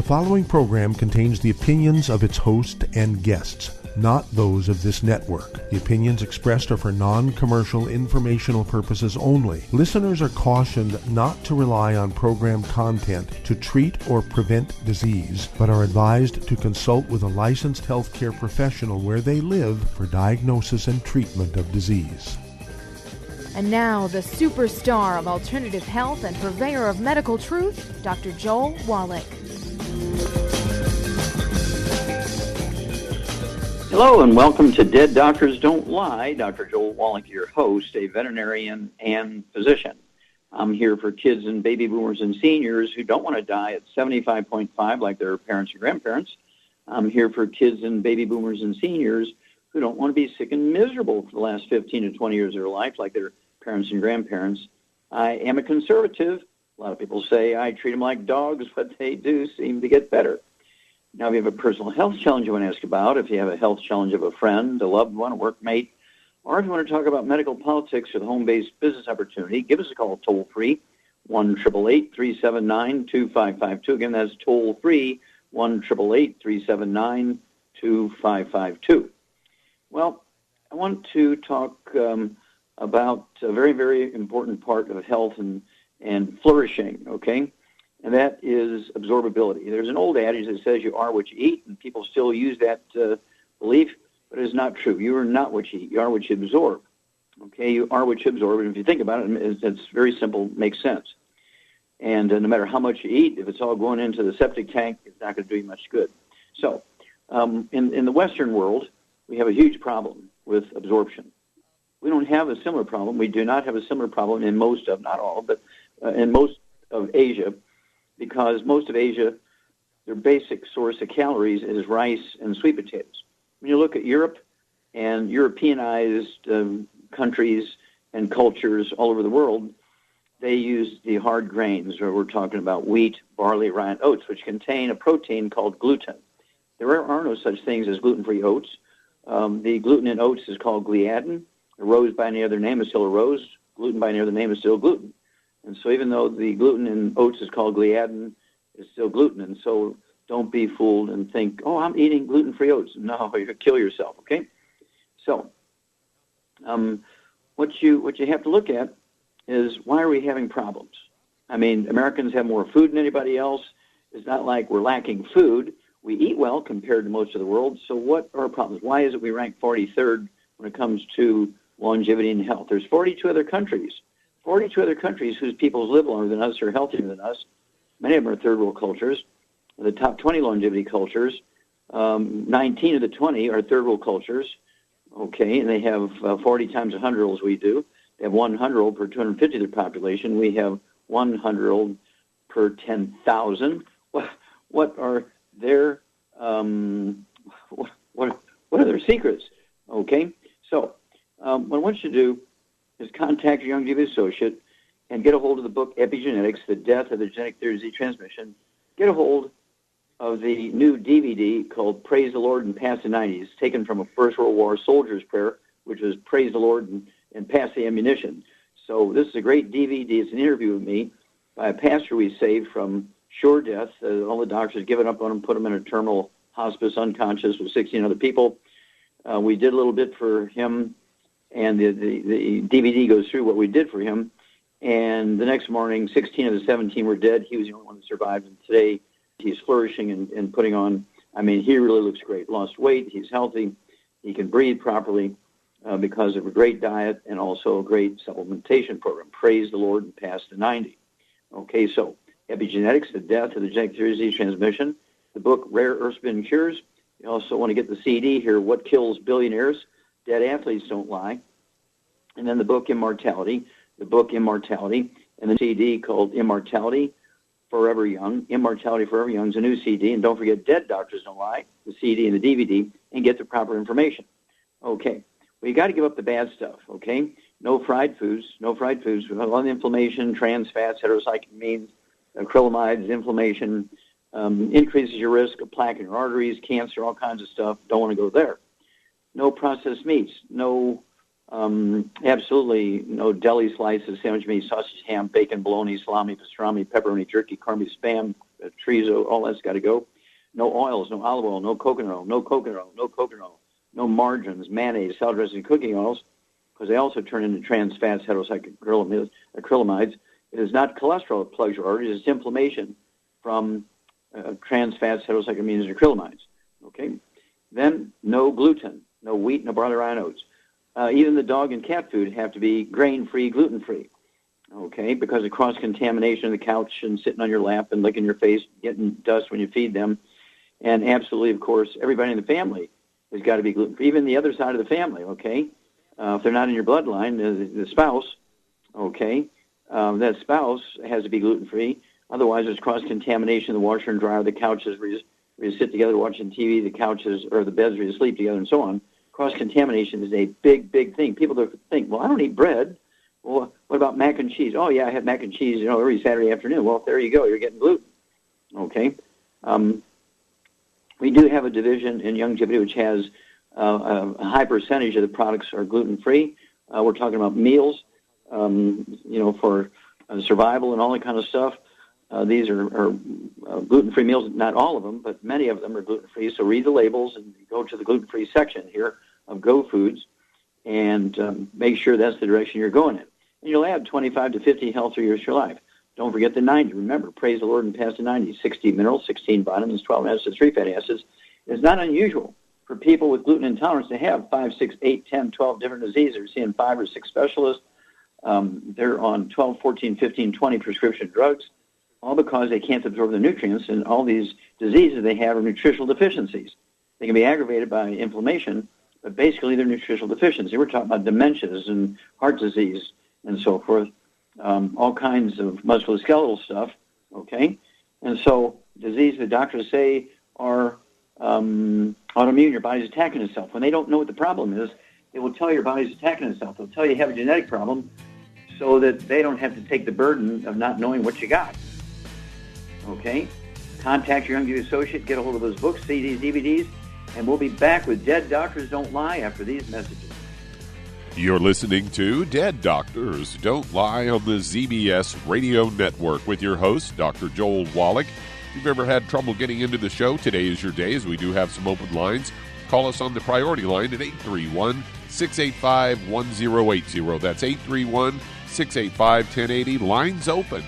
following program contains the opinions of its host and guests, not those of this network. The opinions expressed are for non-commercial informational purposes only. Listeners are cautioned not to rely on program content to treat or prevent disease, but are advised to consult with a licensed healthcare professional where they live for diagnosis and treatment of disease. And now, the superstar of alternative health and purveyor of medical truth, Dr. Joel Wallach. Hello and welcome to Dead Doctors Don't Lie. Dr. Joel Wallach, your host, a veterinarian and physician. I'm here for kids and baby boomers and seniors who don't want to die at 75.5 like their parents and grandparents. I'm here for kids and baby boomers and seniors who don't want to be sick and miserable for the last 15 to 20 years of their life like their parents and grandparents. I am a conservative. A lot of people say I treat them like dogs, but they do seem to get better. Now, if you have a personal health challenge you want to ask about, if you have a health challenge of a friend, a loved one, a workmate, or if you want to talk about medical politics or the home-based business opportunity, give us a call toll-free, 1-888-379-2552. Again, that's toll-free, 1-888-379-2552. Well, I want to talk about a very, very important part of health and flourishing, okay? And that is absorbability. There's an old adage that says you are what you eat, and people still use that belief, but it is not true. You are not what you eat. You are what you absorb, okay? You are what you absorb, and if you think about it, it's very simple, makes sense. And no matter how much you eat, if it's all going into the septic tank, it's not going to do you much good. So in the Western world, we have a huge problem with absorption. We don't have a similar problem. We do not have a similar problem in most of, not all, but in most of Asia, because most of Asia, their basic source of calories is rice and sweet potatoes. When you look at Europe and Europeanized countries and cultures all over the world, they use the hard grains, or we're talking about wheat, barley, rye, and oats, which contain a protein called gluten. There are no such things as gluten-free oats. The gluten in oats is called gliadin. A rose by any other name is still a rose. Gluten by any other name is still gluten. And so even though the gluten in oats is called gliadin, it's still gluten. And so don't be fooled and think, oh, I'm eating gluten-free oats. No, you're going to kill yourself, okay? So what you have to look at is, why are we having problems? I mean, Americans have more food than anybody else. It's not like we're lacking food. We eat well compared to most of the world. So what are our problems? Why is it we rank 43rd when it comes to longevity and health? There's 42 other countries whose peoples live longer than us or healthier than us. Many of them are third world cultures. The top 20 longevity cultures, 19 of the 20 are third world cultures, okay, and they have 40 times 100-olds we do. They have 100-old per 250 of their population. We have 100-old per 10,000. What are their what are their secrets? Okay, so what I want you to do is contact your young DV associate and get a hold of the book Epigenetics, The Death of the Genetic Theory of Disease Transmission. Get a hold of the new DVD called Praise the Lord and Pass the 90s, taken from a First World War soldier's prayer, which was Praise the Lord and Pass the Ammunition. So this is a great DVD. It's an interview with me by a pastor we saved from sure death. All the doctors given up on him, put him in a terminal hospice, unconscious, with 16 other people. We did a little bit for him, and the DVD goes through what we did for him. And the next morning, 16 of the 17 were dead. He was the only one that survived. And today, he's flourishing and putting on, I mean, he really looks great. Lost weight, he's healthy, he can breathe properly because of a great diet and also a great supplementation program. Praise the Lord and Pass the 90. Okay, so Epigenetics, The Death of the Genetic Theory of Disease Transmission. The book, Rare Earth Spin Cures. You also want to get the CD here, What Kills Billionaires? Dead Athletes Don't Lie. And then the book, Immortality. And the CD called Immortality Forever Young. Immortality Forever Young is a new CD. And don't forget Dead Doctors Don't Lie, the CD and the DVD, and get the proper information. Okay. Well, you got to give up the bad stuff, okay? No fried foods. We have a lot of inflammation, trans fats, heterocyclamines, acrylamides, inflammation, increases your risk of plaque in your arteries, cancer, all kinds of stuff. Don't want to go there. No processed meats. Absolutely no deli slices, sandwich meat, sausage, ham, bacon, bologna, salami, pastrami, pepperoni, jerky, corned beef, Spam, trees, all that's got to go. No oils, no olive oil, no coconut oil, no no margarines, mayonnaise, salad dressing, cooking oils, because they also turn into trans fats, acrylamides. It is not cholesterol that plugs your arteries. It's inflammation from trans fats, heterocyclamines, and acrylamides. Okay? Then no gluten, no wheat, no barley, rye, and oats. Even the dog and cat food have to be grain-free, gluten-free. Okay? Because of cross-contamination on the couch and sitting on your lap and licking your face, getting dust when you feed them. And absolutely, of course, everybody in the family has got to be gluten-free, even the other side of the family, okay? If they're not in your bloodline, the spouse, okay, that spouse has to be gluten-free. Otherwise, there's cross-contamination in the washer and dryer, the couches where you sit together watching TV, the couches or the beds where you sleep together, and so on. Cross-contamination is a big, big thing. People think, well, I don't eat bread. Well, what about mac and cheese? Oh, yeah, I have mac and cheese, every Saturday afternoon. Well, there you go. You're getting gluten, okay? We do have a division in Youngevity which has a high percentage of the products are gluten-free. We're talking about meals, for survival and all that kind of stuff. These are gluten-free meals. Not all of them, but many of them are gluten-free. So read the labels and go to the gluten-free section here of Go Foods and make sure that's the direction you're going in. And you'll add 25 to 50 healthier years to your life. Don't forget the 90. Remember, praise the Lord and pass the 90. 16 minerals, 16 vitamins, 12 acids, 3 fatty acids. It's not unusual for people with gluten intolerance to have 5, 6, 8, 10, 12 different diseases. We're seeing 5 or 6 specialists. They're on 12, 14, 15, 20 prescription drugs, all because they can't absorb the nutrients, and all these diseases they have are nutritional deficiencies. They can be aggravated by inflammation, but basically they're nutritional deficiencies. We're talking about dementias and heart disease and so forth. All kinds of musculoskeletal stuff, okay? And so disease the doctors say are autoimmune, your body's attacking itself. When they don't know what the problem is, they will tell your body's attacking itself. They'll tell you have a genetic problem so that they don't have to take the burden of not knowing what you got, okay? Contact your Youngevity associate, get a hold of those books, CDs, DVDs, and we'll be back with Dead Doctors Don't Lie after these messages. You're listening to Dead Doctors Don't Lie on the ZBS Radio Network with your host, Dr. Joel Wallach. If you've ever had trouble getting into the show, today is your day, as we do have some open lines. Call us on the priority line at 831-685-1080. That's 831-685-1080. Lines open.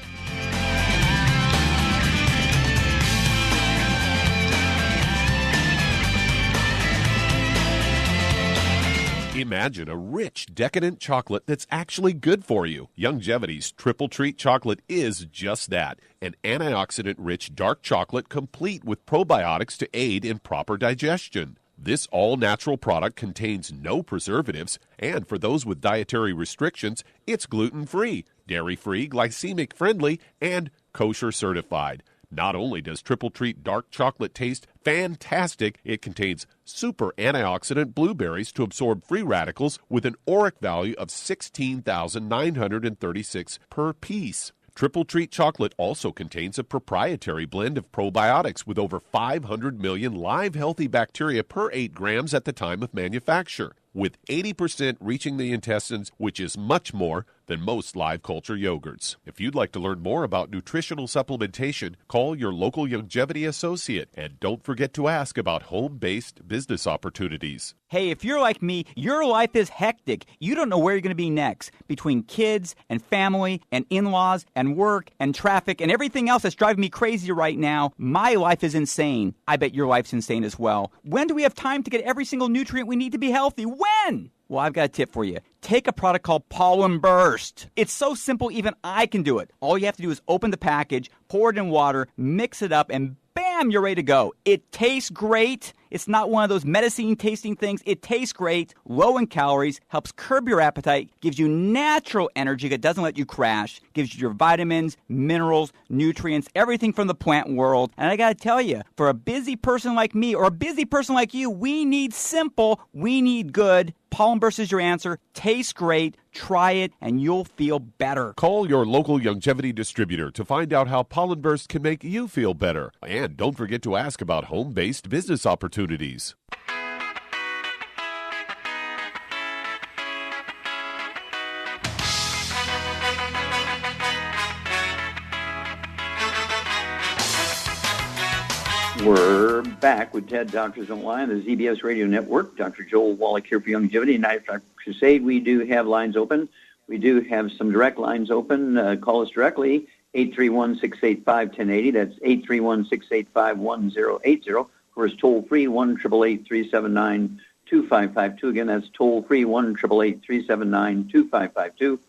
Imagine a rich, decadent chocolate that's actually good for you. Youngevity's Triple Treat chocolate is just that, an antioxidant-rich dark chocolate complete with probiotics to aid in proper digestion. This all-natural product contains no preservatives, and for those with dietary restrictions, it's gluten-free, dairy-free, glycemic-friendly, and kosher certified. Not only does Triple Treat dark chocolate taste fantastic, it contains super antioxidant blueberries to absorb free radicals with an ORAC value of 16,936 per piece. Triple Treat chocolate also contains a proprietary blend of probiotics with over 500 million live healthy bacteria per 8 grams at the time of manufacture, with 80% reaching the intestines, which is much more than most live culture yogurts. If you'd like to learn more about nutritional supplementation, call your local Youngevity associate, and don't forget to ask about home-based business opportunities. Hey, if you're like me, your life is hectic. You don't know where you're going to be next. Between kids and family and in-laws and work and traffic and everything else that's driving me crazy right now, my life is insane. I bet your life's insane as well. When do we have time to get every single nutrient we need to be healthy? When? Well, I've got a tip for you. Take a product called Pollen Burst. It's so simple, even I can do it. All you have to do is open the package, pour it in water, mix it up, and bam, you're ready to go. It tastes great. It's not one of those medicine-tasting things. It tastes great, low in calories, helps curb your appetite, gives you natural energy that doesn't let you crash, gives you your vitamins, minerals, nutrients, everything from the plant world. And I got to tell you, for a busy person like me or a busy person like you, we need simple, we need good. Pollen Burst is your answer. Tastes great. Try it, and you'll feel better. Call your local Youngevity distributor to find out how Pollen Burst can make you feel better. And don't forget to ask about home-based business opportunities. We're back with TED Doctors Don't Lie on the ZBS Radio Network. Dr. Joel Wallach here for Longevity and Night Crusade. We do have lines open. We do have some direct lines open. Call us directly, 831-685-1080. That's 831-685-1080. Of course, toll-free, 1-888-379-2552. Again, that's toll-free, 1-888-379-2552.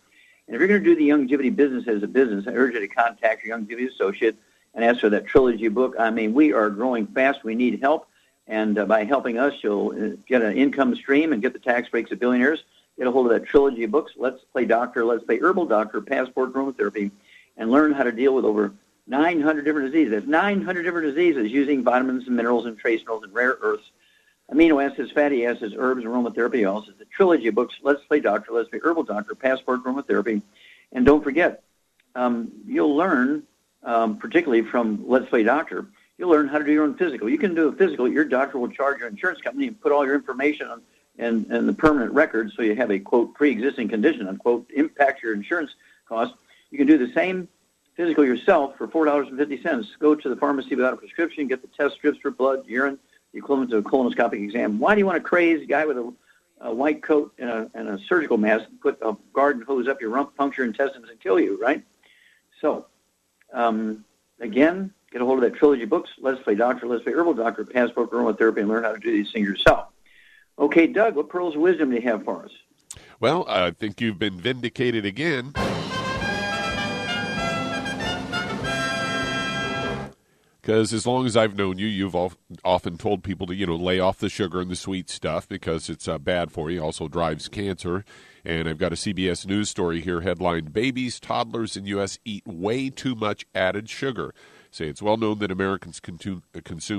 And if you're going to do the longevity business as a business, I urge you to contact your longevity associate and ask for that trilogy book. I mean, we are growing fast. We need help. And by helping us, you'll get an income stream and get the tax breaks of billionaires. Get a hold of that trilogy of books, Let's Play Doctor, Let's Play Herbal Doctor, Passport Aromatherapy, and learn how to deal with over 900 different diseases. That's 900 different diseases using vitamins and minerals and trace minerals and rare earths, amino acids, fatty acids, herbs, aromatherapy. Also, the trilogy of books, Let's Play Doctor, Let's Play Herbal Doctor, Passport Aromatherapy. And don't forget, you'll learn, particularly from Let's Play Doctor, you'll learn how to do your own physical. You can do a physical. Your doctor will charge your insurance company and put all your information on and the permanent record, so you have a, quote, pre-existing condition, unquote, impact your insurance costs. You can do the same physical yourself for $4.50. Go to the pharmacy without a prescription, get the test strips for blood, urine, the equivalent to a colonoscopic exam. Why do you want a crazy guy with a white coat and a surgical mask put a garden hose up your rump, puncture your intestines, and kill you, right? So, again, get a hold of that trilogy of books, Let's Play Doctor, Let's Play Herbal Doctor, Passport Aromatherapy, and learn how to do these things yourself. Okay, Doug, what pearls of wisdom do you have for us? Well, I think you've been vindicated again. Because as long as I've known you, you've often told people to, lay off the sugar and the sweet stuff because it's bad for you. Also drives cancer. And I've got a CBS News story here headlined, Babies, Toddlers in U.S. eat way too much added sugar. Say it's well known that Americans consume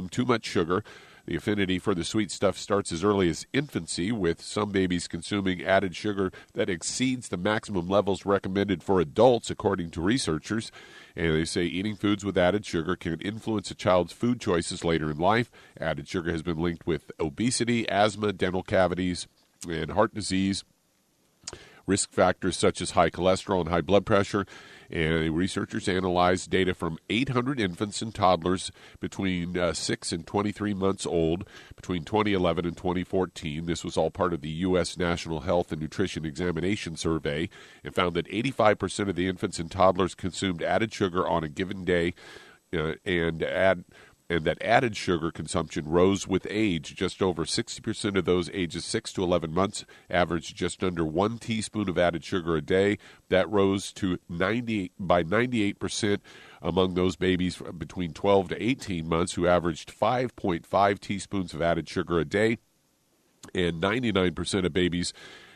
too much sugar. The affinity for the sweet stuff starts as early as infancy, with some babies consuming added sugar that exceeds the maximum levels recommended for adults, according to researchers. And they say eating foods with added sugar can influence a child's food choices later in life. Added sugar has been linked with obesity, asthma, dental cavities, and heart disease. Risk factors such as high cholesterol and high blood pressure. And researchers analyzed data from 800 infants and toddlers between 6 and 23 months old between 2011 and 2014. This was all part of the U.S. National Health and Nutrition Examination Survey, and found that 85% of the infants and toddlers consumed added sugar on a given day, and that added sugar consumption rose with age. Just over 60% of those ages 6 to 11 months averaged just under 1 teaspoon of added sugar a day. That rose to 98% among those babies between 12 to 18 months who averaged 5.5 teaspoons of added sugar a day. And 99% of babies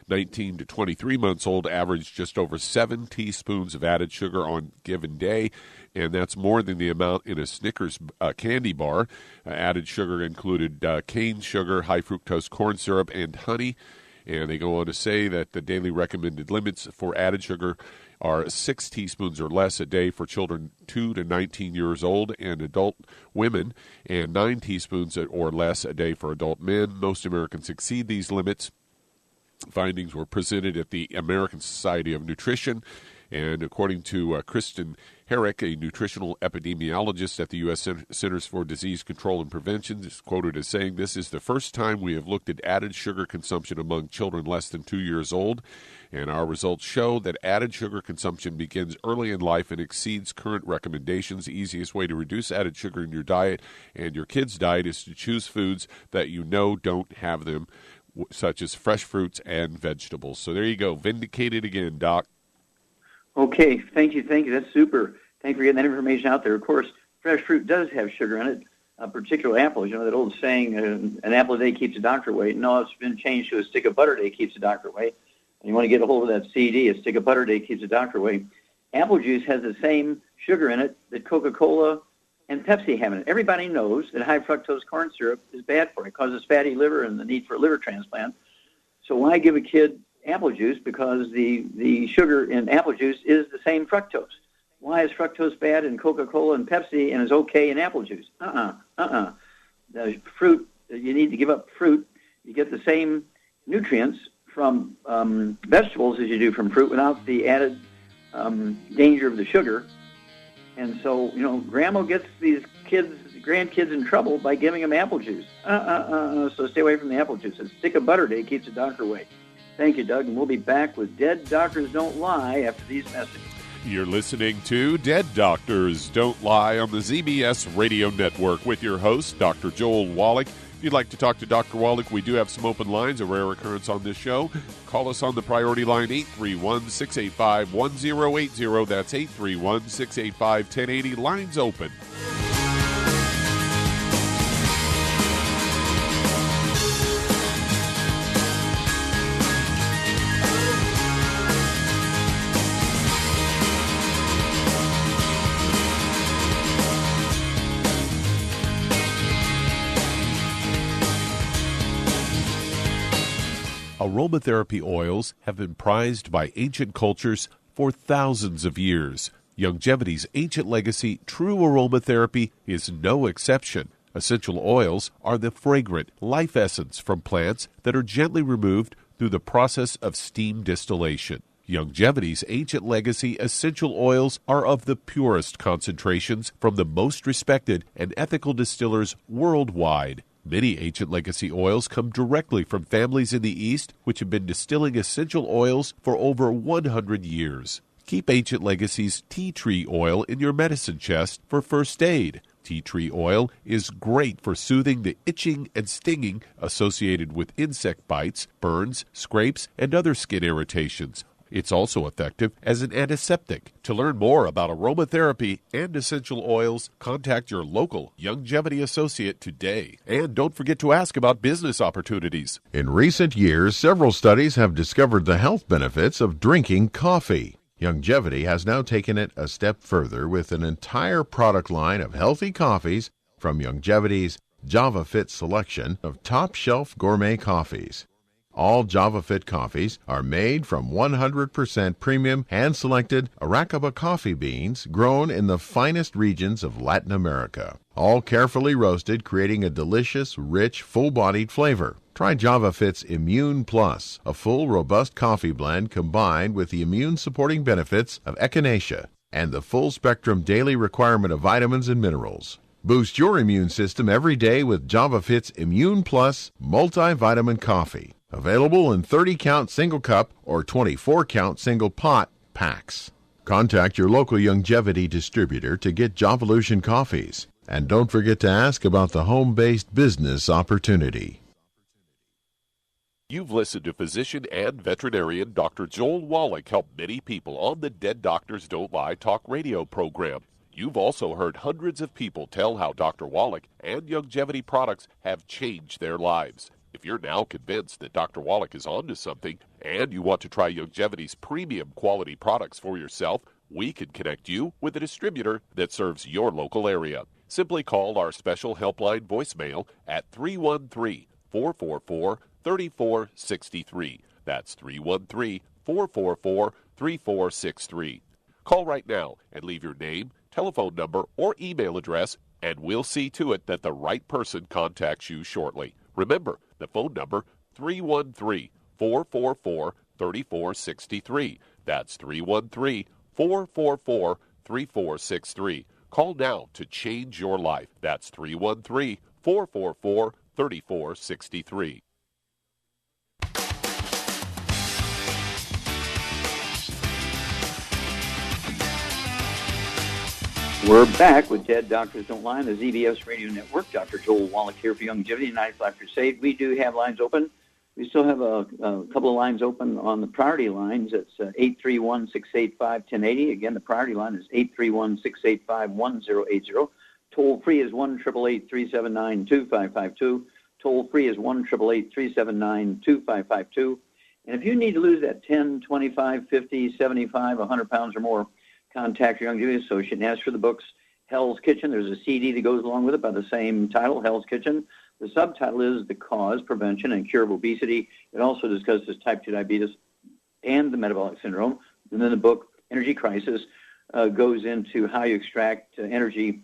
19 to 23 months old averaged just over 7 teaspoons of added sugar on a given day, and that's more than the amount in a Snickers candy bar. Added sugar included cane sugar, high fructose corn syrup, and honey. And they go on to say that the daily recommended limits for added sugar are 6 teaspoons or less a day for children 2 to 19 years old and adult women, and 9 teaspoons or less a day for adult men. Most Americans exceed these limits. Findings were presented at the American Society of Nutrition, and according to Kristen Herrick, a nutritional epidemiologist at the U.S. Centers for Disease Control and Prevention, is quoted as saying, "This is the first time we have looked at added sugar consumption among children less than 2 years old, and our results show that added sugar consumption begins early in life and exceeds current recommendations. The easiest way to reduce added sugar in your diet and your kids' diet is to choose foods that you know don't have them, such as fresh fruits and vegetables." So there you go. Vindicated again, Doc. Okay, thank you. That's super. Thank you for getting that information out there. Of course, fresh fruit does have sugar in it, particularly apples. You know, that old saying, an apple a day keeps a doctor away. No, it's been changed to a stick of butter a day keeps a doctor away. And you want to get a hold of that CD, a stick of butter a day keeps a doctor away. Apple juice has the same sugar in it that Coca-Cola and Pepsi have in it. Everybody knows that high fructose corn syrup is bad for you. It causes fatty liver and the need for a liver transplant. So why give a kid apple juice? Because the sugar in apple juice is the same fructose. Why is fructose bad in Coca-Cola and Pepsi and is okay in apple juice? The fruit, you need to give up fruit. You get the same nutrients from vegetables as you do from fruit without the added danger of the sugar. And so, Grandma gets these kids grandkids in trouble by giving them apple juice. So stay away from the apple juice. A stick of butter day keeps the doctor away. Thank you, Doug, and we'll be back with Dead Doctors Don't Lie after these messages. You're listening to Dead Doctors Don't Lie on the ZBS Radio Network with your host, Dr. Joel Wallach. If you'd like to talk to Dr. Wallach, we do have some open lines, a rare occurrence on this show. Call us on the priority line, 831-685-1080. That's 831-685-1080. Lines open. Aromatherapy oils have been prized by ancient cultures for thousands of years. Longevity's ancient legacy, true aromatherapy, is no exception. Essential oils are the fragrant life essence from plants that are gently removed through the process of steam distillation. Longevity's ancient legacy essential oils are of the purest concentrations from the most respected and ethical distillers worldwide. Many ancient legacy oils come directly from families in the East which have been distilling essential oils for over 100 years. Keep Ancient Legacy's tea tree oil in your medicine chest for first aid. Tea tree oil is great for soothing the itching and stinging associated with insect bites, burns, scrapes, and other skin irritations. It's also effective as an antiseptic. To learn more about aromatherapy and essential oils, contact your local Longevity associate today. And don't forget to ask about business opportunities. In recent years, several studies have discovered the health benefits of drinking coffee. Longevity has now taken it a step further with an entire product line of healthy coffees from Longevity's JavaFit selection of top-shelf gourmet coffees. All JavaFit coffees are made from 100% premium hand-selected Arabica coffee beans grown in the finest regions of Latin America. All carefully roasted, creating a delicious, rich, full-bodied flavor. Try JavaFit's Immune Plus, a full, robust coffee blend combined with the immune-supporting benefits of echinacea and the full-spectrum daily requirement of vitamins and minerals. Boost your immune system every day with JavaFit's Immune Plus multivitamin coffee. Available in 30-count single cup or 24-count single pot packs. Contact your local Longevity distributor to get Javalution coffees. And don't forget to ask about the home-based business opportunity. You've listened to physician and veterinarian Dr. Joel Wallach help many people on the Dead Doctors Don't Lie talk radio program. You've also heard hundreds of people tell how Dr. Wallach and Longevity products have changed their lives. If you're now convinced that Dr. Wallach is onto something and you want to try Longevity's premium quality products for yourself, we can connect you with a distributor that serves your local area. Simply call our special helpline voicemail at 313-444-3463. That's 313-444-3463. Call right now and leave your name, telephone number, or email address, and we'll see to it that the right person contacts you shortly. Remember, the phone number, 313-444-3463. That's 313-444-3463. Call now to change your life. That's 313-444-3463. We're back with Dead Doctors Don't Lie on the ZBS Radio Network. Dr. Joel Wallach here for Longevity, United Life Crusade. We do have lines open. We still have a couple of lines open on the priority lines. It's 831-685-1080. Again, the priority line is 831-685-1080. Toll free is 1-888-379-2552. Toll free is 1-888-379-2552. And if you need to lose that 10, 25, 50, 75, 100 pounds or more, contact your Longevity associate and ask for the books Hell's Kitchen. There's a CD that goes along with it by the same title, Hell's Kitchen. The subtitle is The Cause, Prevention, and Cure of Obesity. It also discusses type 2 diabetes and the metabolic syndrome. And then the book, Energy Crisis, goes into how you extract energy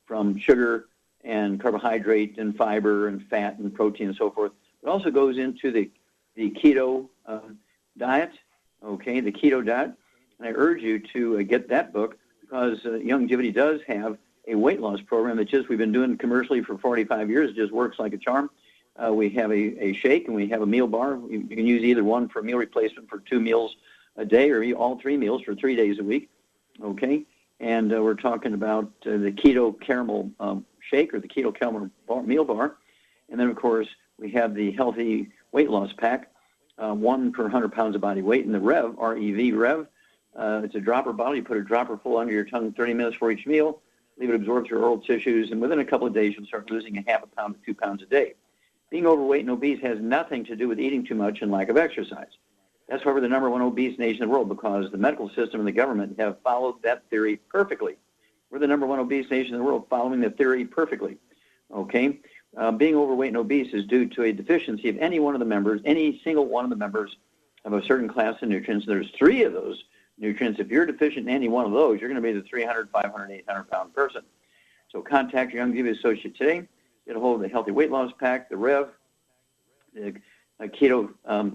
from sugar and carbohydrate and fiber and fat and protein and so forth. It also goes into the keto diet, okay, the keto diet. And I urge you to get that book because Longevity does have a weight loss program that we've been doing commercially for 45 years. It just works like a charm. We have a shake and we have a meal bar. You can use either one for meal replacement for 2 meals a day, or eat all 3 meals for 3 days a week. Okay, and we're talking about the keto caramel shake or the keto caramel meal bar, and then of course we have the healthy weight loss pack, 1 per 100 pounds of body weight, and the Rev, R-E-V, Rev. It's a dropper bottle. You put a dropper full under your tongue 30 minutes for each meal. Leave it absorb through oral tissues, and within a couple of days, you'll start losing a half a pound to 2 pounds a day. Being overweight and obese has nothing to do with eating too much and lack of exercise. That's why we're the number 1 obese nation in the world, because the medical system and the government have followed that theory perfectly. We're the number 1 obese nation in the world, following the theory perfectly. Okay? Being overweight and obese is due to a deficiency of any one of the members, any single one of the members of a certain class of nutrients. There's 3 of those nutrients. If you're deficient in any one of those, you're going to be the 300, 500, 800-pound person. So contact your Youngevity associate today. Get a hold of the Healthy Weight Loss Pack, the Rev, the Keto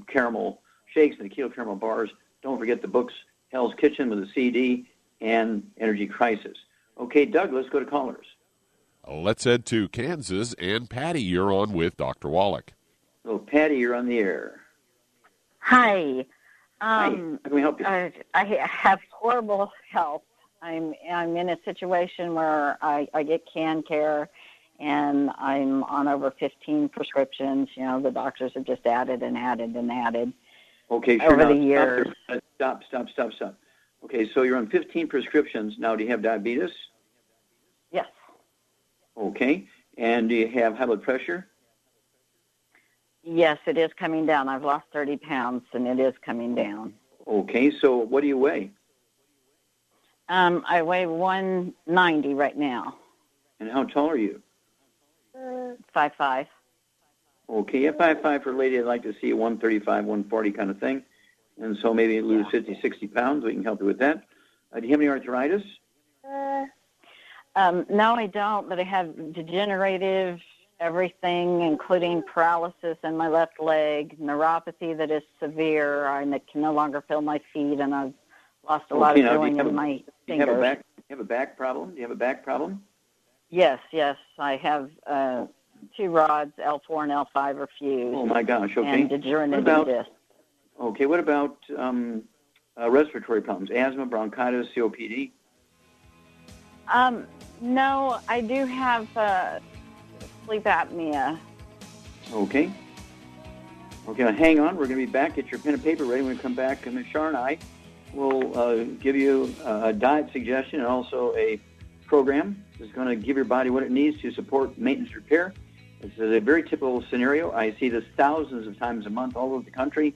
Caramel Shakes, and the Keto Caramel Bars. Don't forget the books, Hell's Kitchen with a CD, and Energy Crisis. Okay, Doug, let's go to callers. Let's head to Kansas, and Patty, you're on with Dr. Wallach. So, Patty, you're on the air. Hi. Hi. How can we help you? I have horrible health. I'm in a situation where I get can care, and I'm on over 15 prescriptions. You know, the doctors have just added and added and added okay, sure. over Now, the years. Stop. Okay, so you're on 15 prescriptions. Now, do you have diabetes? Yes. Okay. And do you have high blood pressure? Yes, it is coming down. I've lost 30 pounds, and it is coming down. Okay, so what do you weigh? I weigh 190 right now. And how tall are you? 5'5". Okay, at 5'5" for a lady, I'd like to see a 135, 140 kind of thing. And so maybe lose 50, 60 pounds. We can help you with that. Do you have any arthritis? No, I don't, but I have degenerative everything, including paralysis in my left leg, neuropathy that is severe, and I can no longer feel my feet, and I've lost a lot of feeling in my fingers. Do you have a back problem? Do you have a back problem? Yes. I have 2 rods, L4 and L5 are fused. Oh, my gosh, okay. And degenerative disc. Okay, what about respiratory problems, asthma, bronchitis, COPD? No, I do have sleep apnea. Okay. Okay, now hang on. We're going to be back. Get your pen and paper ready. When we come back, Ms. Shar and I will give you a diet suggestion and also a program that's going to give your body what it needs to support maintenance repair. This is a very typical scenario. I see this thousands of times a month all over the country.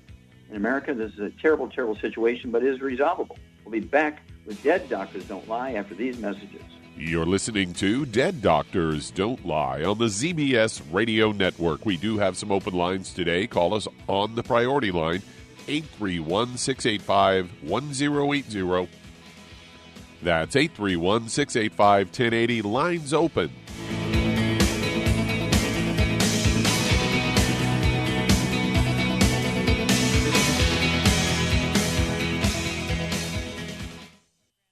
In America, this is a terrible, terrible situation, but it is resolvable. We'll be back with Dead Doctors Don't Lie after these messages. You're listening to Dead Doctors Don't Lie on the ZBS Radio Network. We do have some open lines today. Call us on the priority line, 831-685-1080. That's 831-685-1080. Lines open.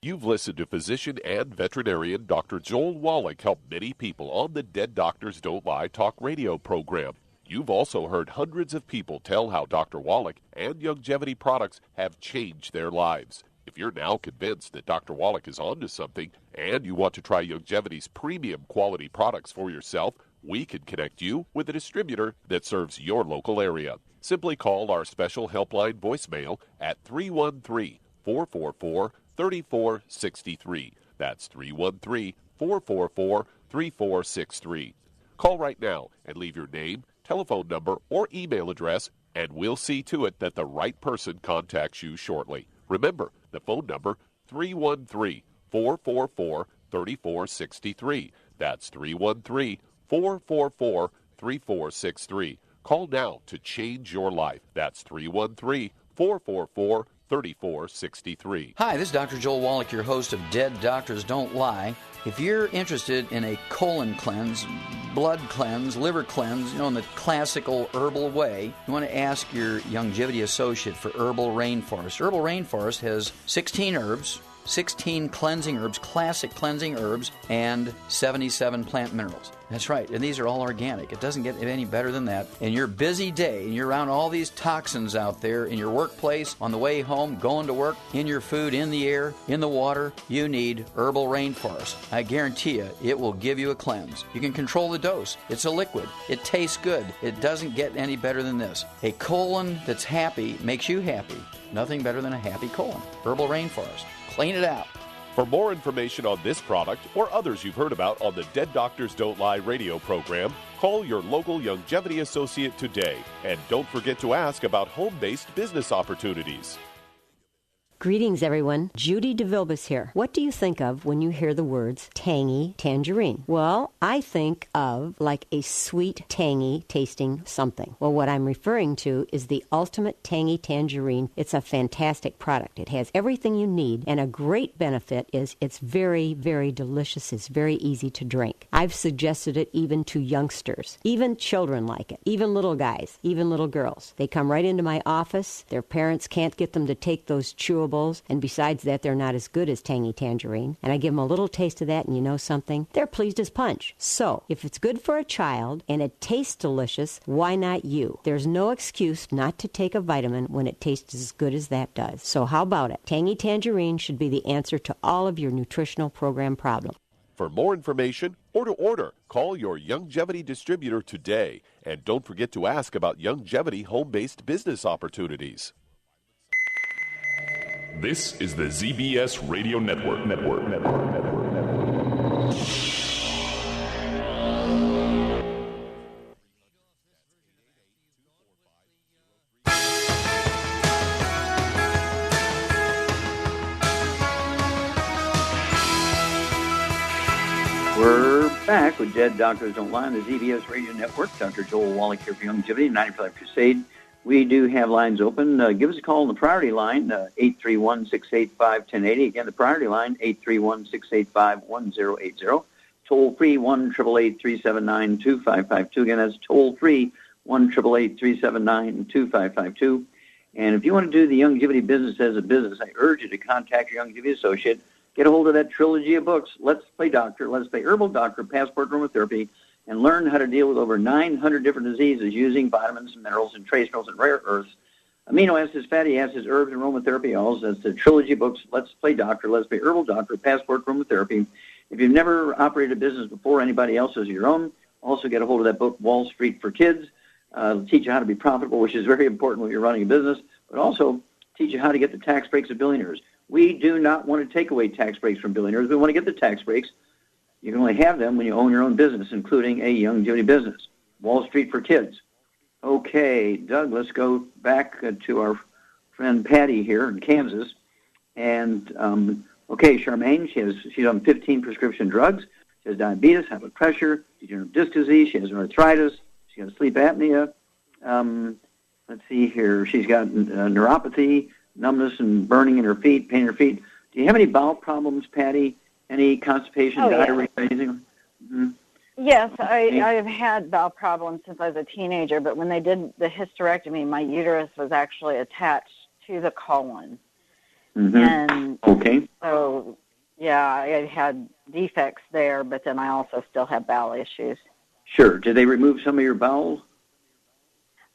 You've listened to physician and veterinarian Dr. Joel Wallach help many people on the Dead Doctors Don't Lie talk radio program. You've also heard hundreds of people tell how Dr. Wallach and Youngevity products have changed their lives. If you're now convinced that Dr. Wallach is onto something and you want to try Youngevity's premium quality products for yourself, we can connect you with a distributor that serves your local area. Simply call our special helpline voicemail at 313-444-3463. That's 313-444-3463. Call right now and leave your name, telephone number, or email address, and we'll see to it that the right person contacts you shortly. Remember, the phone number, 313-444-3463. That's 313-444-3463. Call now to change your life. That's 313-444-3463. Hi, this is Dr. Joel Wallach, your host of Dead Doctors Don't Lie. If you're interested in a colon cleanse, blood cleanse, liver cleanse, in the classical herbal way, you want to ask your Youngevity associate for Herbal Rainforest. Herbal Rainforest has 16 herbs, 16 cleansing herbs, classic cleansing herbs, and 77 plant minerals. That's right, and these are all organic. It doesn't get any better than that. In your busy day, and you're around all these toxins out there in your workplace, on the way home, going to work, in your food, in the air, in the water, you need Herbal Rainforest. I guarantee you, it will give you a cleanse. You can control the dose. It's a liquid. It tastes good. It doesn't get any better than this. A colon that's happy makes you happy. Nothing better than a happy colon. Herbal Rainforest. Clean it out. For more information on this product or others you've heard about on the Dead Doctors Don't Lie radio program, call your local Youngevity associate today. And don't forget to ask about home-based business opportunities. Greetings, everyone. Judy DeVilbus here. What do you think of when you hear the words tangy tangerine? Well, I think of like a sweet, tangy tasting something. Well, what I'm referring to is the ultimate tangy tangerine. It's a fantastic product. It has everything you need, and a great benefit is it's very, very delicious. It's very easy to drink. I've suggested it even to youngsters. Even children like it. Even little guys. Even little girls. They come right into my office. Their parents can't get them to take those chewables. And besides that, they're not as good as tangy tangerine. And I give them a little taste of that, and you know something? They're pleased as punch. So, if it's good for a child and it tastes delicious, why not you? There's no excuse not to take a vitamin when it tastes as good as that does. So how about it? Tangy tangerine should be the answer to all of your nutritional program problems. For more information or to order, call your Youngevity distributor today. And don't forget to ask about Youngevity home-based business opportunities. This is the ZBS Radio Network. We're back with Dead Doctors Don't Lie on the ZBS Radio Network. Dr. Joel Wallach here for Youngevity, 95 Crusade. We do have lines open. Give us a call on the priority line, 831-685-1080. Again, the priority line, 831-685-1080. Toll-free, 1-888-379-2552. Again, that's toll-free, 1-888-379-2552. And if you want to do the Youngevity business as a business, I urge you to contact your Youngevity associate. Get a hold of that trilogy of books, Let's Play Doctor, Let's Play Herbal Doctor, Passport Aromatherapy, and learn how to deal with over 900 different diseases using vitamins and minerals and trace minerals and rare earths, amino acids, fatty acids, herbs, and aromatherapy oils. That's the trilogy books, Let's Play Doctor, Let's Play Herbal Doctor, Passport Aromatherapy. If you've never operated a business before, anybody else's your own, also get a hold of that book, Wall Street for Kids. It'll teach you how to be profitable, which is very important when you're running a business, but also teach you how to get the tax breaks of billionaires. We do not want to take away tax breaks from billionaires. We want to get the tax breaks. You can only have them when you own your own business, including a Youngevity business. Wall Street for Kids. Okay, Doug, let's go back to our friend Patty here in Kansas. And, okay, Charmaine, she's on 15 prescription drugs. She has diabetes, high blood pressure, degenerative disc disease. She has arthritis. She has sleep apnea. Let's see here. She's got neuropathy, numbness and burning in her feet, pain in her feet. Do you have any bowel problems, Patty? Any constipation, diarrhea, anything? Mm-hmm. Yes, I've had bowel problems since I was a teenager, but when they did the hysterectomy, my uterus was actually attached to the colon. Mm-hmm. And okay. So, yeah, I had defects there, but then I also still have bowel issues. Sure. Did they remove some of your bowels?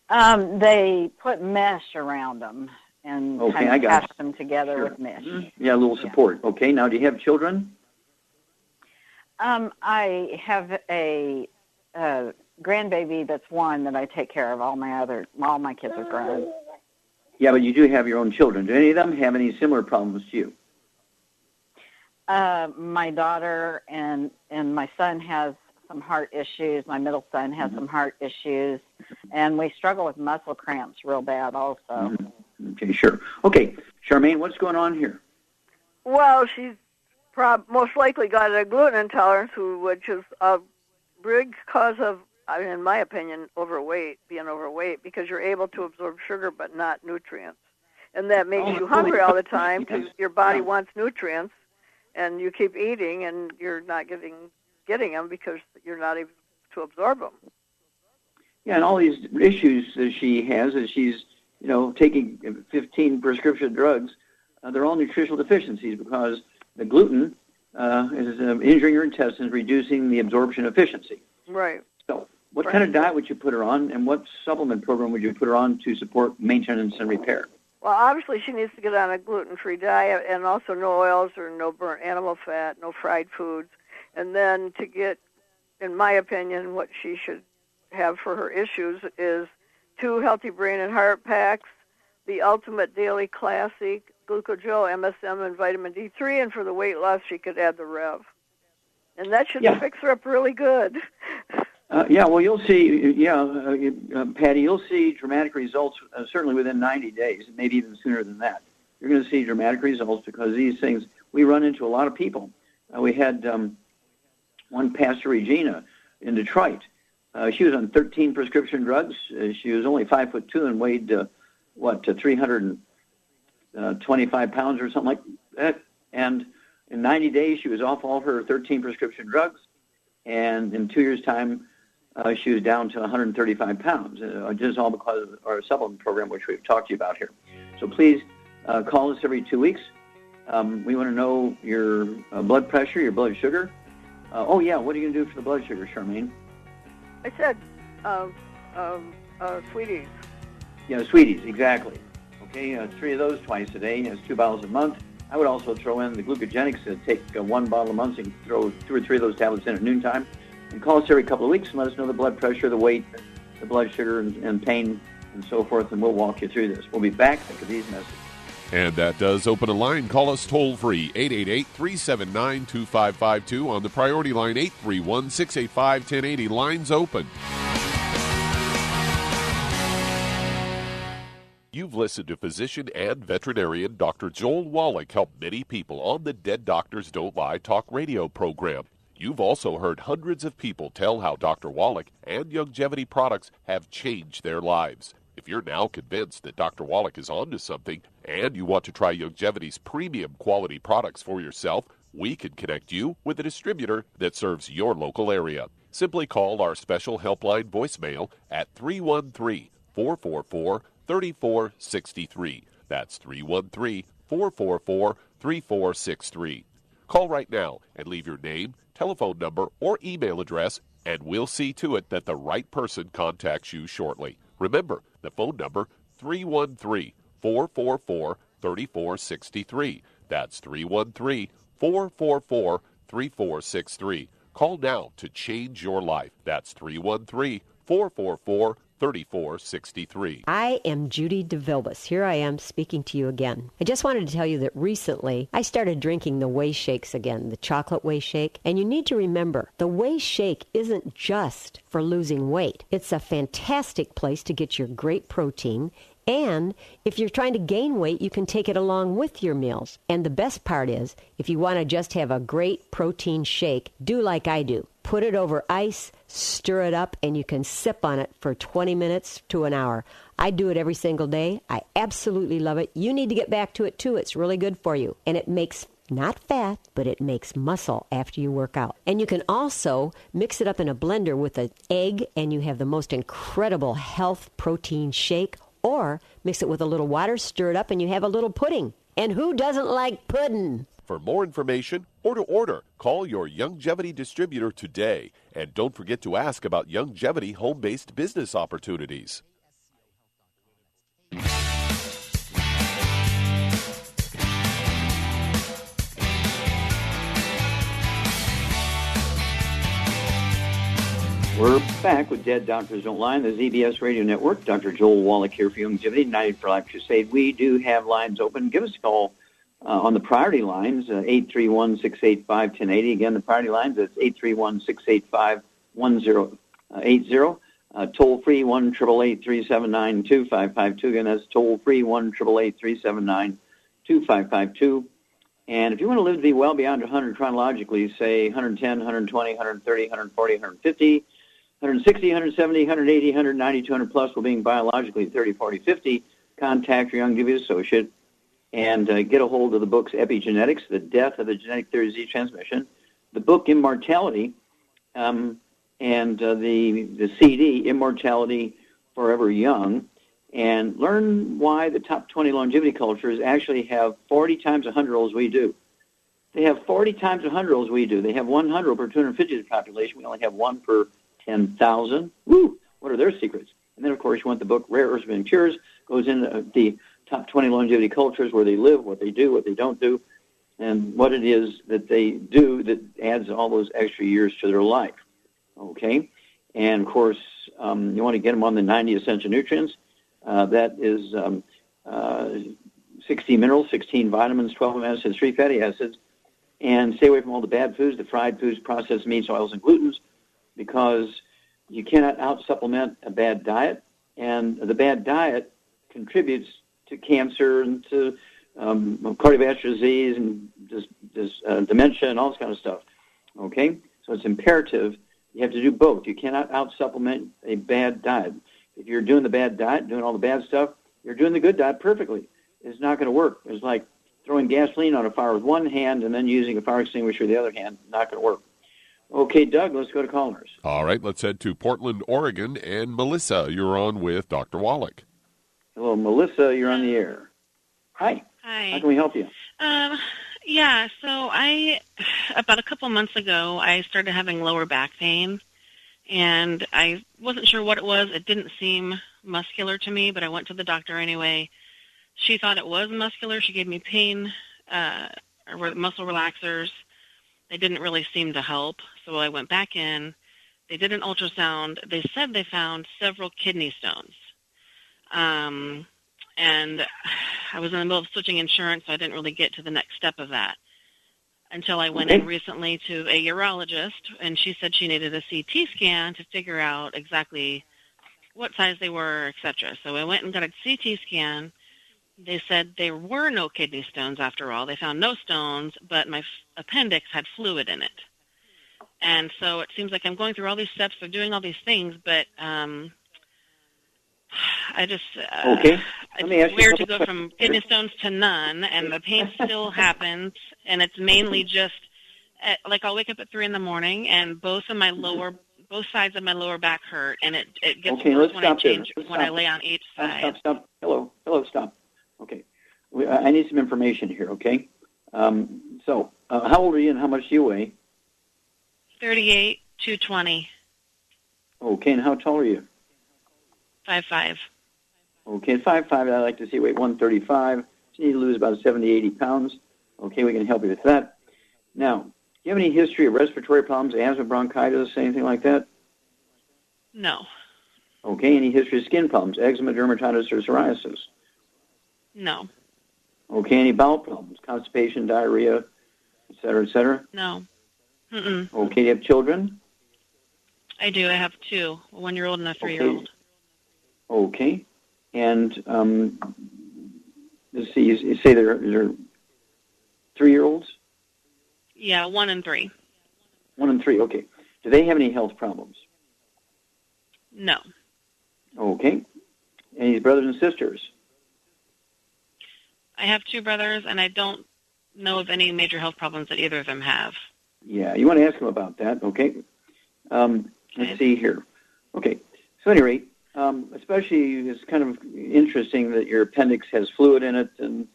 They put mesh around them and kind of patched them together with mesh. Mm-hmm. Yeah, a little support. Yeah. Okay, now do you have children? I have a grandbaby that's one that I take care of. All my kids are grown. Yeah, but you do have your own children. Do any of them have any similar problems to you? My daughter and my son has some heart issues. My middle son has some heart issues, and we struggle with muscle cramps real bad also. Mm-hmm. Okay, sure. Okay, Charmaine, what's going on here? Well, she's most likely got a gluten intolerance, which is a big cause of, in my opinion, being overweight, because you're able to absorb sugar but not nutrients. And that makes you hungry all the time because your body wants nutrients, and you keep eating, and you're not getting them because you're not able to absorb them. Yeah, and all these issues that she has is she's, taking 15 prescription drugs. they're all nutritional deficiencies because the gluten is injuring your intestines, reducing the absorption efficiency. Right. So what kind of diet would you put her on, and what supplement program would you put her on to support maintenance and repair? Well, obviously she needs to get on a gluten-free diet and also no oils or no burnt animal fat, no fried foods. And then to get, in my opinion, what she should have for her issues is 2 healthy brain and heart packs, the Ultimate Daily Classic, Glucogel, MSM, and vitamin D3, and for the weight loss, she could add the Rev. And that should fix her up really good. Well, you'll see, Patty, you'll see dramatic results certainly within 90 days, maybe even sooner than that. You're going to see dramatic results because these things, we run into a lot of people. We had one Pastor Regina in Detroit. She was on 13 prescription drugs. She was only 5'2" and weighed, 325 pounds or something like that. And in 90 days, she was off all her 13 prescription drugs. And in 2 years' time, she was down to 135 pounds, just all because of our supplement program, which we've talked to you about here. So please call us every 2 weeks. We want to know your blood pressure, your blood sugar. What are you going to do for the blood sugar, Charmaine? I said Sweeties. Yeah, Sweeties, exactly. Okay, 3 of those twice a day. That's 2 bottles a month. I would also throw in the glucogenics. Take 1 bottle a month and throw 2 or 3 of those tablets in at noontime. And call us every couple of weeks and let us know the blood pressure, the weight, the blood sugar, and pain, and so forth, and we'll walk you through this. We'll be back after these messages. And that does open a line. Call us toll-free, 888-379-2552 on the priority line, 831-685-1080. Lines open. You've listened to physician and veterinarian Dr. Joel Wallach help many people on the Dead Doctors Don't Lie talk radio program. You've also heard hundreds of people tell how Dr. Wallach and Youngevity products have changed their lives. If you're now convinced that Dr. Wallach is onto something and you want to try Youngevity's premium quality products for yourself, we can connect you with a distributor that serves your local area. Simply call our special helpline voicemail at 313-444-3463. That's 313-444-3463. Call right now and leave your name, telephone number, or email address, and we'll see to it that the right person contacts you shortly. Remember, the phone number, 313-444-3463. That's 313-444-3463. Call now to change your life. That's 313-444-3463. I am Judy DeVilbus. Here I am speaking to you again. I just wanted to tell you that recently I started drinking the Whey Shakes again, the chocolate Whey Shake. And you need to remember, the Whey Shake isn't just for losing weight. It's a fantastic place to get your great protein. And if you're trying to gain weight, you can take it along with your meals. And the best part is, if you want to just have a great protein shake, do like I do. Put it over ice, stir it up, and you can sip on it for 20 minutes to an hour. I do it every single day. I absolutely love it. You need to get back to it, too. It's really good for you. And it makes not fat, but it makes muscle after you work out. And you can also mix it up in a blender with an egg, and you have the most incredible health protein shake. Or mix it with a little water, stir it up, and you have a little pudding. And who doesn't like pudding? For more information or to order, call your Youngevity distributor today. And don't forget to ask about Youngevity home-based business opportunities. We're back with Dead Doctors Don't Lie on the ZBS Radio Network. Dr. Joel Wallach here for Youngevity, United for Life Crusade. We do have lines open. Give us a call on the priority lines, 831-685-1080. Again, the priority lines, that's 831-685-1080. Toll-free, 1-888-379-2552. Again, that's toll-free, 1-888-379-2552. And if you want to live to be well beyond 100 chronologically, say 110, 120, 130, 140, 150, 160, 170, 180, 190, 200 plus, while being biologically 30, 40, 50, contact your Youngevity associate and get a hold of the books Epigenetics, The Death of the Genetic Theory of Disease Transmission, the book Immortality, and the CD, Immortality Forever Young. and learn why the top 20 longevity cultures actually have 40 times 100-year-olds we do. They have 40 times 100-year-olds we do. They have 100 per 250 population. We only have 1 per 10,000. Woo! What are their secrets? And then, of course, you want the book Rare Earths and Impurities, goes into the top 20 longevity cultures, where they live, what they do, what they don't do, and what it is that they do that adds all those extra years to their life. Okay? And, of course, you want to get them on the 90 essential nutrients. That is 16 minerals, 16 vitamins, 12 amino acids, 3 fatty acids, and stay away from all the bad foods, the fried foods, processed meats, oils, and glutens, because you cannot out-supplement a bad diet, and the bad diet contributes to cancer and to cardiovascular disease and dementia and all this kind of stuff. Okay? So it's imperative you have to do both. You cannot out-supplement a bad diet. If you're doing the bad diet, doing all the bad stuff, you're doing the good diet perfectly. It's not going to work. It's like throwing gasoline on a fire with one hand and then using a fire extinguisher with the other hand. Not going to work. Okay, Doug, let's go to callers. All right, let's head to Portland, Oregon. And Melissa, you're on with Dr. Wallach. Hello, Melissa, you're on the air. Hi. Hi. How can we help you? Yeah, so about a couple months ago, I started having lower back pain, and I wasn't sure what it was. It didn't seem muscular to me, but I went to the doctor anyway. She thought it was muscular. She gave me pain, muscle relaxers. They didn't really seem to help, so I went back in. They did an ultrasound. They said they found several kidney stones. And I was in the middle of switching insurance, so I didn't really get to the next step of that until I went in recently to a urologist, and she said she needed a CT scan to figure out exactly what size they were, etc. So I went and got a CT scan. They said there were no kidney stones after all. They found no stones, but my appendix had fluid in it. And so it seems like I'm going through all these steps of doing all these things, but I just it's weird to go from kidney stones to none, and the pain still happens, and it's mainly just like I'll wake up at 3 a.m. and both sides of my lower back hurt, and it gets worse when I lay on each side. Stop. Hello, stop. Okay, I need some information here. Okay, so how old are you and how much do you weigh? 38, 220. Okay, and how tall are you? 5'5". Okay, 5'5", I'd like to see weight 135. So you need to lose about 70, 80 pounds. Okay, we can help you with that. Now, do you have any history of respiratory problems, asthma, bronchitis, anything like that? No. Okay, any history of skin problems, eczema, dermatitis, or psoriasis? No. Okay, any bowel problems, constipation, diarrhea, et cetera, et cetera? No. Mm-mm. Okay, do you have children? I do. I have 2, a 1-year-old and a 3-year-old. Okay, and let's see, you say they're 3-year-olds? Yeah, 1 and 3. 1 and 3, okay. Do they have any health problems? No. Okay. Any brothers and sisters? I have 2 brothers, and I don't know of any major health problems that either of them have. Yeah, you want to ask them about that, okay? Let's see here. Okay, so at any rate, especially it's kind of interesting that your appendix has fluid in it, and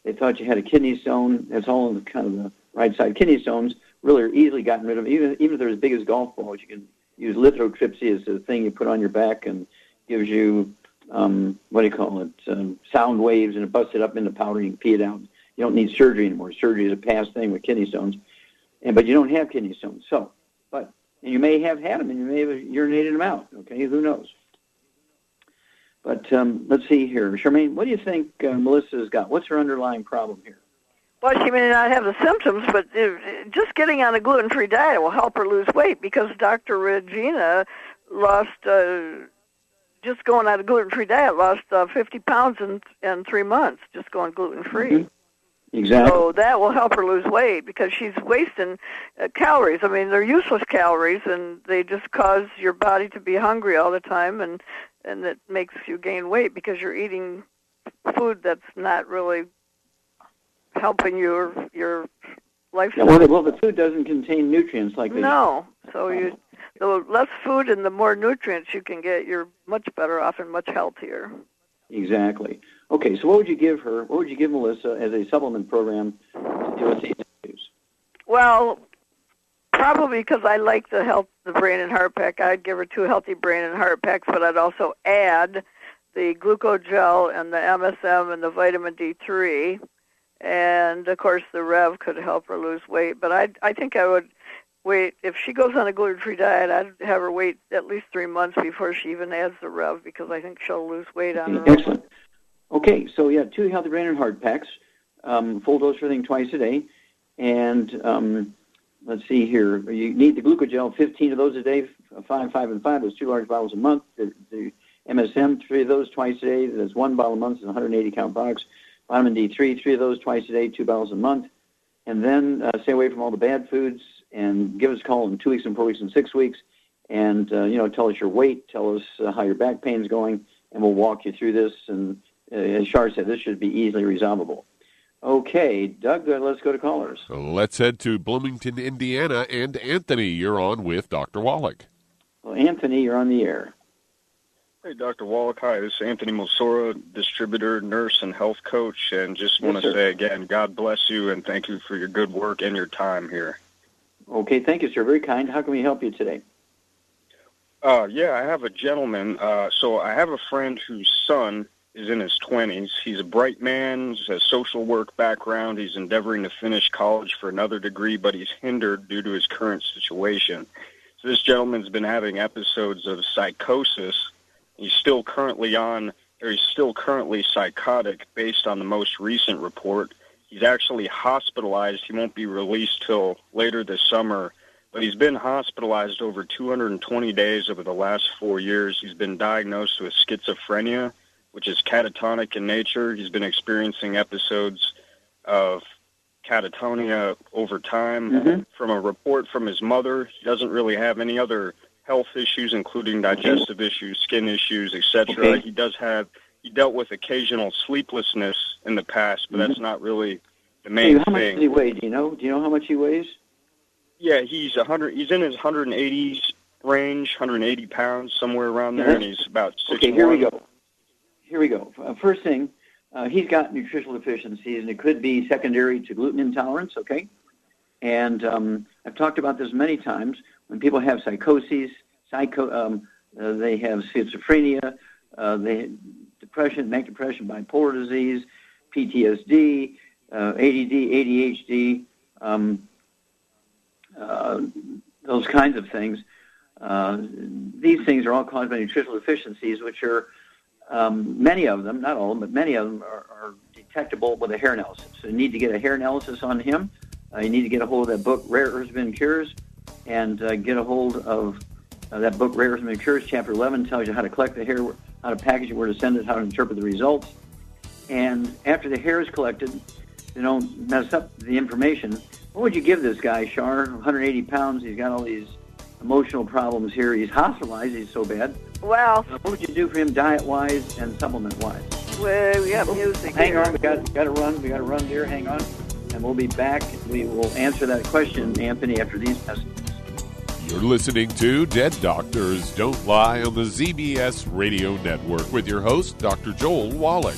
they thought you had a kidney stone. That's all in the kind of the right side. Kidney stones really are easily gotten rid of. Even if they're as big as golf balls, you can use lithotripsy as the thing you put on your back and gives you, sound waves, and it busts it up into powder and you can pee it out. You don't need surgery anymore. Surgery is a past thing with kidney stones. But you don't have kidney stones. And you may have had them, and you may have urinated them out. Okay, who knows? But let's see here. Charmaine, what do you think Melissa's got? What's her underlying problem here? Well, she may not have the symptoms, but just getting on a gluten-free diet will help her lose weight, because Dr. Regina lost, just going on a gluten-free diet, lost 50 pounds in 3 months, just going gluten-free. Mm-hmm. Exactly. So that will help her lose weight, because she's wasting calories. I mean, they're useless calories, and they just cause your body to be hungry all the time, and it makes you gain weight because you're eating food that's not really helping your lifestyle. Well, the food doesn't contain nutrients like they No. the less food and the more nutrients you can get, you're much better off and much healthier. Exactly. Okay, so what would you give her? What would you give Melissa as a supplement program to deal with these issues? Well, probably because I like the brain and heart pack, I'd give her 2 healthy brain and heart packs, but I'd also add the glucogel and the MSM and the vitamin D3. And, of course, the Rev could help her lose weight. But I think I would wait. If she goes on a gluten-free diet, I'd have her wait at least 3 months before she even adds the Rev, because I think she'll lose weight on her own. Excellent. Okay, so 2 healthy brain and heart packs, full dose for everything twice a day. And let's see here. You need the glucogel, 15 of those a day, 5, 5, and 5. Those 2 large bottles a month. The MSM, 3 of those twice a day. That's 1 bottle a month. It's a 180-count box. Vitamin D3, 3 of those twice a day, 2 bottles a month. And then stay away from all the bad foods and give us a call in 2 weeks and 4 weeks and 6 weeks. And, tell us your weight, tell us how your back pain's going, and we'll walk you through this. And as Shar said, this should be easily resolvable. Okay, Doug, let's go to callers. Let's head to Bloomington, Indiana. And Anthony, you're on with Dr. Wallach. Well, Anthony, you're on the air. Hey, Dr. Wallach. Hi, this is Anthony Mosora, distributor, nurse, and health coach. And just want to say again, God bless you and thank you for your good work and your time here. Okay, thank you, sir. Very kind. How can we help you today? I have a gentleman. So I have a friend whose son is in his 20s. He's a bright man, has a social work background. He's endeavoring to finish college for another degree, but he's hindered due to his current situation. So this gentleman's been having episodes of psychosis. He's still currently psychotic based on the most recent report. He's actually hospitalized. He won't be released till later this summer, but he's been hospitalized over 220 days over the last 4 years. He's been diagnosed with schizophrenia, which is catatonic in nature. He's been experiencing episodes of catatonia over time. Mm-hmm. From a report from his mother, he doesn't really have any other health issues, including digestive issues, skin issues, etc. Okay. He dealt with occasional sleeplessness in the past, but that's not really the main How thing. much does he weigh? Do you know how much he weighs? Yeah, he's in his 180s range, 180 pounds, somewhere around there, and he's about 6'1". Okay, here we go. First thing, he's got nutritional deficiencies, and it could be secondary to gluten intolerance, okay? And I've talked about this many times. When people have psychoses, they have schizophrenia, depression, manic depression, bipolar disease, PTSD, ADD, ADHD, those kinds of things. These things are all caused by nutritional deficiencies, which are many of them, not all of them, but many of them are detectable with a hair analysis. So you need to get a hair analysis on him. You need to get a hold of that book, Rare Herbs and Cures, and get a hold of that book, Rare Herbs and Cures. Chapter 11 tells you how to collect the hair, how to package it, where to send it, how to interpret the results. And after the hair is collected, you don't mess up the information. What would you give this guy, Shar? 180 pounds, he's got all these emotional problems here. He's hospitalized, he's so bad. Well, what would you do for him diet-wise and supplement-wise? Well, we have music. Hang on, we got to run, dear. Hang on. And we'll be back. We will answer that question, Anthony, after these messages. You're listening to Dead Doctors Don't Lie on the ZBS Radio Network with your host, Dr. Joel Wallach.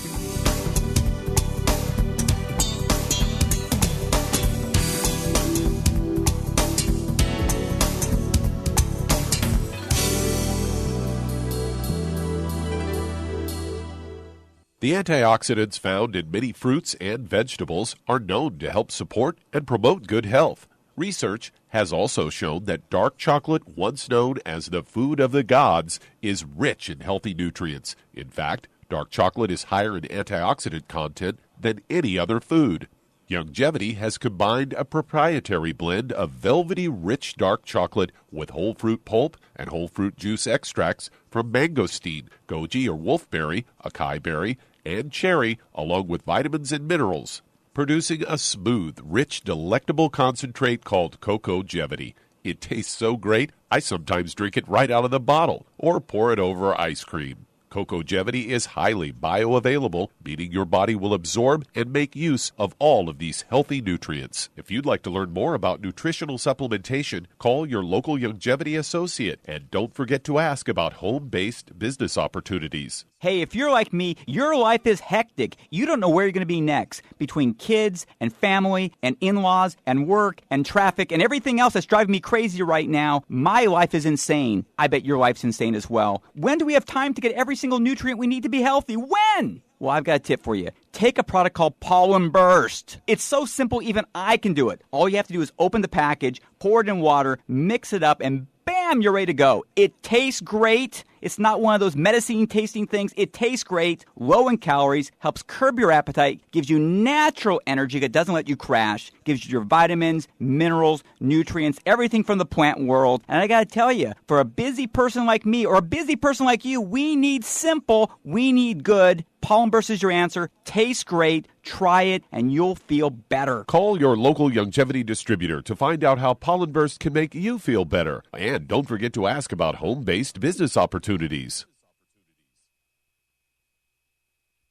The antioxidants found in many fruits and vegetables are known to help support and promote good health. Research has also shown that dark chocolate, once known as the food of the gods, is rich in healthy nutrients. In fact, dark chocolate is higher in antioxidant content than any other food. Youngevity has combined a proprietary blend of velvety rich dark chocolate with whole fruit pulp and whole fruit juice extracts from mangosteen, goji or wolfberry, acai berry, and cherry, along with vitamins and minerals, producing a smooth, rich, delectable concentrate called Cocogevity. It tastes so great, I sometimes drink it right out of the bottle or pour it over ice cream. Cocogevity is highly bioavailable, meaning your body will absorb and make use of all of these healthy nutrients. If you'd like to learn more about nutritional supplementation, call your local longevity associate, and don't forget to ask about home-based business opportunities. Hey, if you're like me, your life is hectic. You don't know where you're going to be next. Between kids and family and in-laws and work and traffic and everything else that's driving me crazy right now, my life is insane. I bet your life's insane as well. When do we have time to get every single nutrient we need to be healthy? When? Well, I've got a tip for you. Take a product called Pollen Burst. It's so simple, even I can do it. All you have to do is open the package, pour it in water, mix it up, and bam, you're ready to go. It tastes great. It's not one of those medicine-tasting things. It tastes great, low in calories, helps curb your appetite, gives you natural energy that doesn't let you crash, gives you your vitamins, minerals, nutrients, everything from the plant world. And I got to tell you, for a busy person like me or a busy person like you, we need simple, we need good. Pollen Burst is your answer. Tastes great. Try it, and you'll feel better. Call your local longevity distributor to find out how Pollen Burst can make you feel better. And don't forget to ask about home-based business opportunities.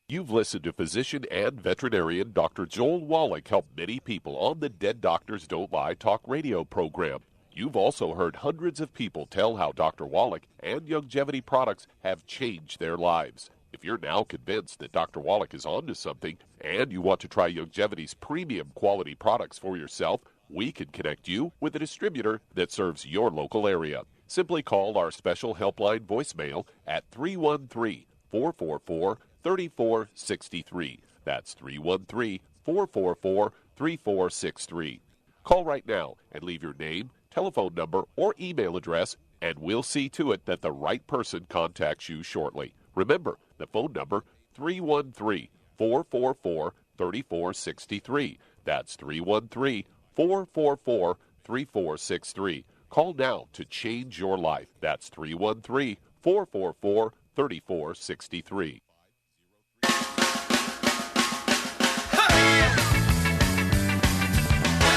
You've listened to physician and veterinarian Dr. Joel Wallach help many people on the Dead Doctors Don't Lie talk radio program. You've also heard hundreds of people tell how Dr. Wallach and longevity products have changed their lives. If you're now convinced that Dr. Wallach is onto something and you want to try Longevity's premium quality products for yourself, we can connect you with a distributor that serves your local area. Simply call our special helpline voicemail at 313-444-3463. That's 313-444-3463. Call right now and leave your name, telephone number, or email address, and we'll see to it that the right person contacts you shortly. Remember, the phone number, 313-444-3463. That's 313-444-3463. Call now to change your life. That's 313-444-3463.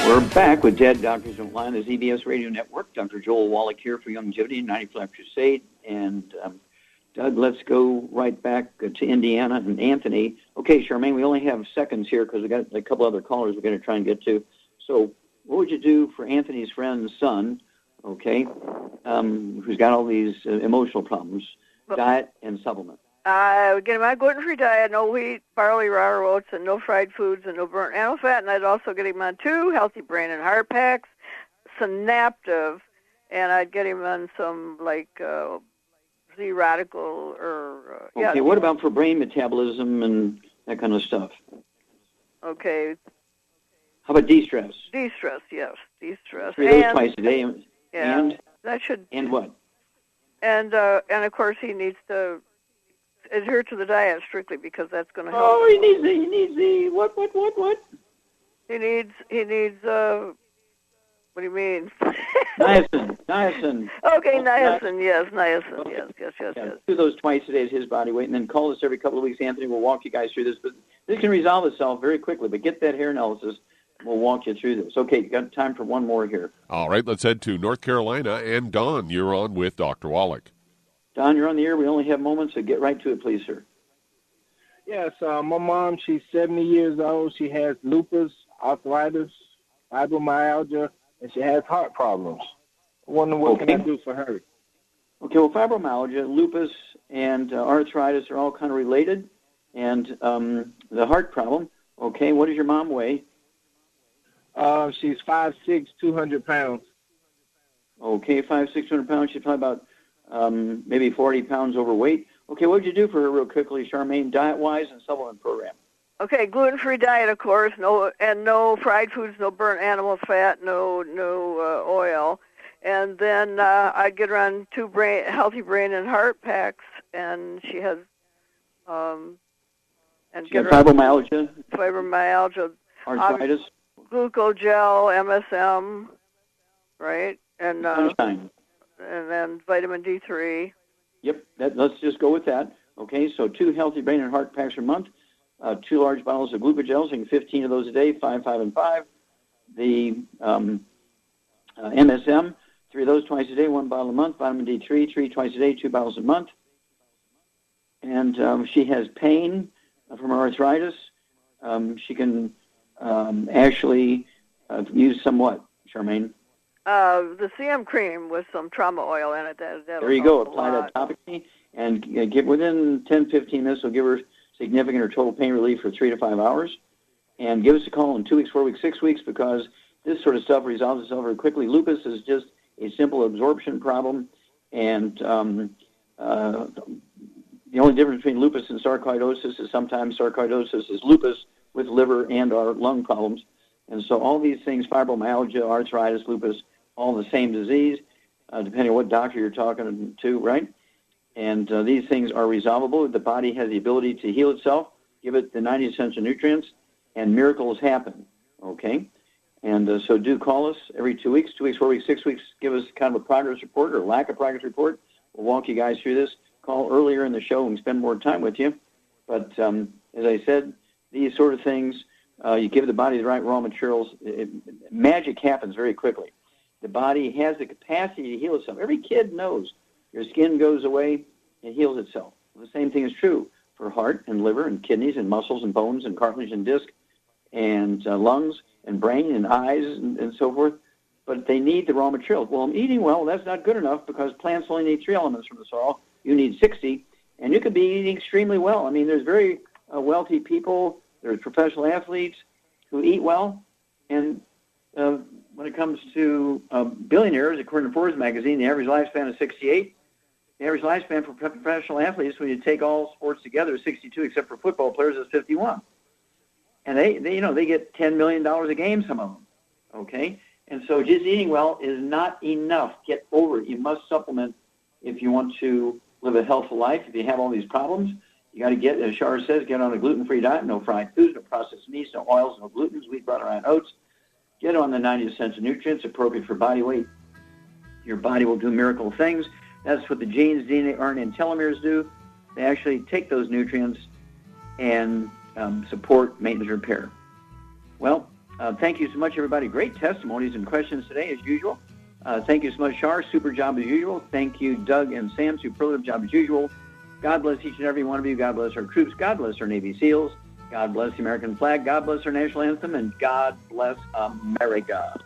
We're back with Dead Doctors Don't Lie on the ZBS Radio Network. Dr. Joel Wallach here for Longevity, 95 Crusade. And Doug, let's go right back to Indiana and Anthony. Okay, Charmaine, we only have seconds here because we got a couple other callers we're going to try and get to. So what would you do for Anthony's friend's son, okay, who's got all these emotional problems, diet and supplement? I would get him on a gluten-free diet, no wheat, barley, rye, oats, and no fried foods, and no burnt animal fat. And I'd also get him on 2 healthy brain and heart packs, Synaptive, and I'd get him on some, like, Z-Radical or... Okay, what about for brain metabolism and that kind of stuff? Okay. How about de-stress? De-stress, yes, de-stress. 3 of those twice a day. Yeah, and that should... And what? And of course, he needs to adhere to the diet strictly because that's going to help. Oh, he needs the what? He needs what do you mean? Niacin. Okay, niacin, yes. Yeah, do those twice a day at his body weight, and then call us every couple of weeks. Anthony will walk you guys through this, but this can resolve itself very quickly. But get that hair analysis, and we'll walk you through this. Okay, you got time for one more here. All right, let's head to North Carolina, and Don, you're on with Dr. Wallach. Don, you're on the air. We only have moments, so get right to it, please, sir. Yes, my mom, she's 70 years old. She has lupus, arthritis, fibromyalgia, and she has heart problems. I wonder what can I do for her? Okay, well, fibromyalgia, lupus, and arthritis are all kind of related. And the heart problem, okay, what does your mom weigh? She's 5'6", 200 pounds. Okay, 5'6", 200 pounds. She's probably about maybe 40 pounds overweight. Okay, what would you do for her real quickly, Charmaine, diet-wise and supplement program? Okay, gluten-free diet, of course, no fried foods, no burnt animal fat, no oil. And then I'd get her on 2 healthy brain and heart packs, and she has fibromyalgia, arthritis, glucogel, MSM, right? And then vitamin D3. Yep, let's just go with that. Okay, so 2 healthy brain and heart packs a month, 2 large bottles of glucogel, so 15 of those a day, 5, 5, and 5. The MSM, 3 of those twice a day, 1 bottle a month. Vitamin D3, 3 twice a day, 2 bottles a month. and she has pain from arthritis. She can actually use somewhat, Charmaine. The CM cream with some trauma oil in it. There you go. Apply that topically, and get within 10, 15 minutes. Will give her significant or total pain relief for 3 to 5 hours. And give us a call in 2 weeks, 4 weeks, 6 weeks, because this sort of stuff resolves itself very quickly. Lupus is just a simple absorption problem, and the only difference between lupus and sarcoidosis is sometimes sarcoidosis is lupus with liver and or lung problems. And so all these things, fibromyalgia, arthritis, lupus, all the same disease, depending on what doctor you're talking to, right? And these things are resolvable. The body has the ability to heal itself, give it the 90 essential nutrients, and miracles happen, okay? And so do call us every 2 weeks, 2 weeks, 4 weeks, 6 weeks. Give us kind of a progress report or lack of progress report. We'll walk you guys through this. Call earlier in the show and spend more time with you. But as I said, these sort of things, you give the body the right raw materials, magic happens very quickly. The body has the capacity to heal itself. Every kid knows your skin goes away and heals itself. The same thing is true for heart and liver and kidneys and muscles and bones and cartilage and disc and lungs and brain and eyes and so forth. But they need the raw materials. Well, I'm eating well. That's not good enough because plants only need 3 elements from the soil. You need 60, and you could be eating extremely well. I mean, there's very wealthy people. There's professional athletes who eat well, and when it comes to billionaires, according to Forbes magazine, the average lifespan is 68. The average lifespan for professional athletes, when you take all sports together, is 62, except for football players, is 51. And they get $10 million a game, some of them, okay? And so just eating well is not enough. Get over it. You must supplement if you want to live a healthful life. If you have all these problems, you got to get, as Shar says, get on a gluten-free diet, no fried foods, no processed meats, no oils, no glutens, wheat, butter, and oats. Get on the 90 essential nutrients appropriate for body weight. Your body will do miracle things. That's what the genes, DNA, RNA, and telomeres do. They actually take those nutrients and support maintenance repair. Well, thank you so much, everybody. Great testimonies and questions today, as usual. Thank you so much, Shar. Super job as usual. Thank you, Doug and Sam. Superlative job as usual. God bless each and every one of you. God bless our troops. God bless our Navy SEALs. God bless the American flag. God bless our national anthem. And God bless America.